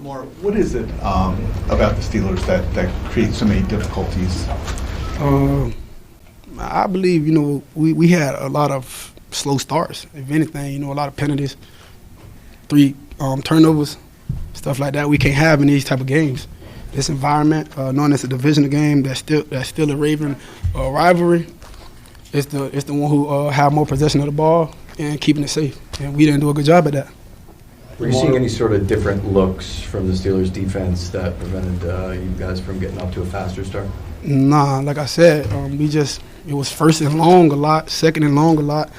Lamar, what is it about the Steelers that creates so many difficulties? I believe, we had a lot of slow starts. If anything, a lot of penalties, 3 turnovers, stuff like that we can't have in these type of games. This environment, knowing it's a divisional game, that's still a Raven rivalry. It's the one who have more possession of the ball and keeping it safe, and we didn't do a good job at that. Were you seeing any sort of different looks from the Steelers defense that prevented you guys from getting up to a faster start? Nah, like I said, it was first and long a lot, second and long a lot.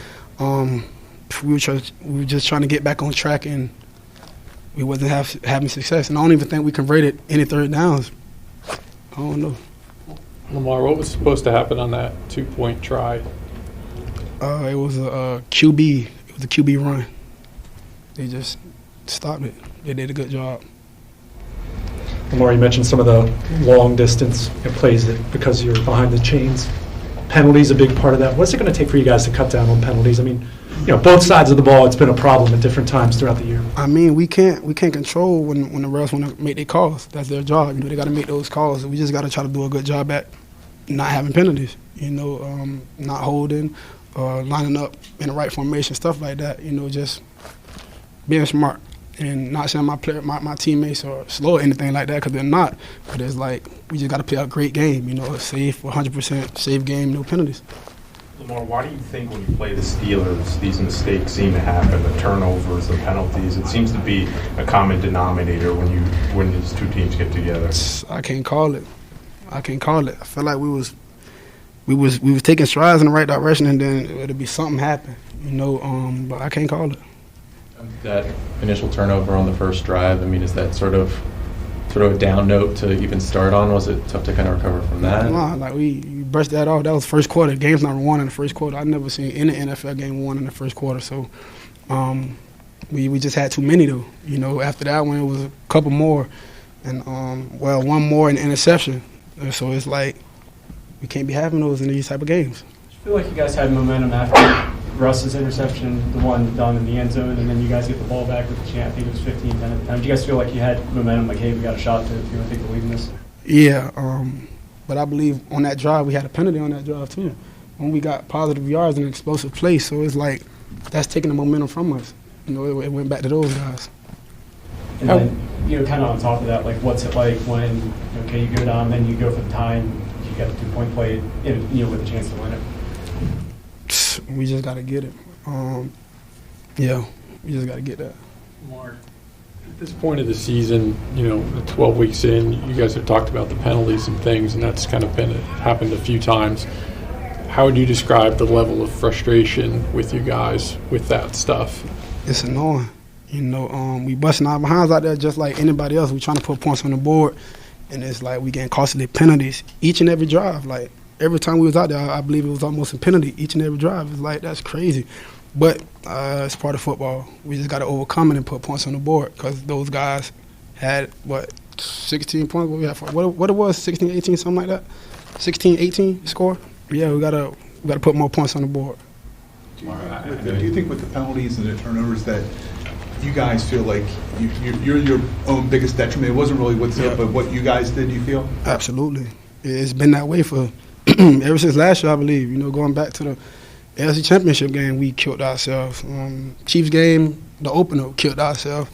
We were just trying to get back on track, and we wasn't having success. And I don't even think we converted any third downs. I don't know. Lamar, what was supposed to happen on that 2-point try? It was a QB. It was a QB run. They just stopped it. They did a good job. Lamar, you mentioned some of the long distance plays that because you're behind the chains. Penalties a big part of that. What's it going to take for you guys to cut down on penalties? I mean, both sides of the ball, it's been a problem at different times throughout the year. I mean, we can't control when the refs want to make their calls. That's their job. They got to make those calls. We just got to try to do a good job at not having penalties. Not holding, lining up in the right formation, stuff like that. Just being smart. And not saying my teammates are slow or anything like that, because they're not. But it's like we just got to play a great game, a safe, 100% safe game, no penalties. Lamar, why do you think when you play the Steelers, these mistakes seem to happen, the turnovers, the penalties? It seems to be a common denominator when these two teams get together. I can't call it. I feel like we was taking strides in the right direction, and then it'll be something happen, but I can't call it. That initial turnover on the first drive, is that sort of a down note to even start on? Was it tough to kind of recover from that? No, we brushed that off. That was first quarter. The game's not won in the first quarter. I've never seen any NFL game won in the first quarter. So we just had too many, though. After that one, it was a couple more. And, one more in the interception. And so it's like we can't be having those in these type of games. I feel like you guys had momentum after Russ's interception, the one done in the end zone, and then you guys get the ball back with the chance. I think it was 15-10 at the time. Do you guys feel like you had momentum, like, hey, we got a shot to, if you want to take the lead in this? Yeah, but I believe on that drive, we had a penalty on that drive, too. When we got positive yards and explosive plays, so it's like that's taking the momentum from us. It went back to those guys. And then, kind of on top of that, like, what's it like when, you go down, then you go for the tie, and you got the 2-point play, with a chance to win it? We just got to get it. We just got to get that. Mark, at this point of the season, 12 weeks in, you guys have talked about the penalties and things, and that's kind of happened a few times. How would you describe the level of frustration with you guys with that stuff? It's annoying. We busting our behinds out there just like anybody else. We trying to put points on the board, and it's like we getting costly penalties each and every drive. Like, every time we was out there, I believe it was almost a penalty each and every drive. It's like, that's crazy. But it's part of football. We just got to overcome it and put points on the board, because those guys had, 16 points? What we had what it was, 16, 18, something like that? 16, 18 score? Yeah, we gotta put more points on the board. Do you think with the penalties and the turnovers that you guys feel like you're your own biggest detriment? It wasn't really what's up, but what you guys did, you feel? Absolutely. It's been that way for ever since last year, I believe. Going back to the AFC Championship game, we killed ourselves. Chiefs game, the opener, we killed ourselves.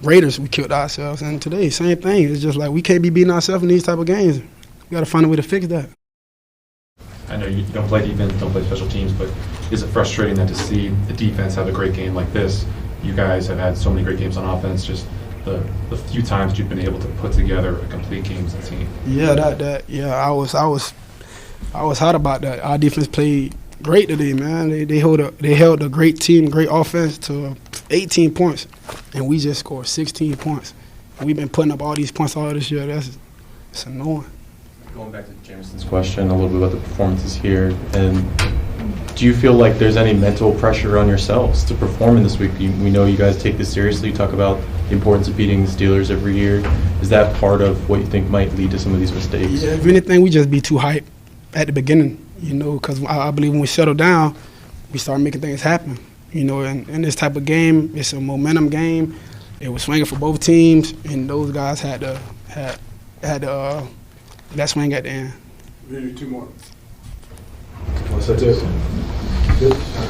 Raiders, we killed ourselves. And today, same thing. It's just like we can't be beating ourselves in these type of games. We got to find a way to fix that. I know you don't play defense, don't play special teams, but is it frustrating then to see the defense have a great game like this? You guys have had so many great games on offense, just the few times you've been able to put together a complete game as a team. Yeah, I was hot about that. Our defense played great today, man. They held a great team, great offense to 18 points, and we just scored 16 points. And we've been putting up all these points all this year. It's annoying. Going back to Jameson's question a little bit about the performances here, and do you feel like there's any mental pressure on yourselves to perform in this week? We know you guys take this seriously. You talk about the importance of beating the Steelers every year. Is that part of what you think might lead to some of these mistakes? Yeah, if anything, we just be too hyped at the beginning, because I believe when we settle down, we start making things happen. In this type of game, it's a momentum game. it was swinging for both teams, and those guys had that swing at the end. Maybe two more. That's it. Good.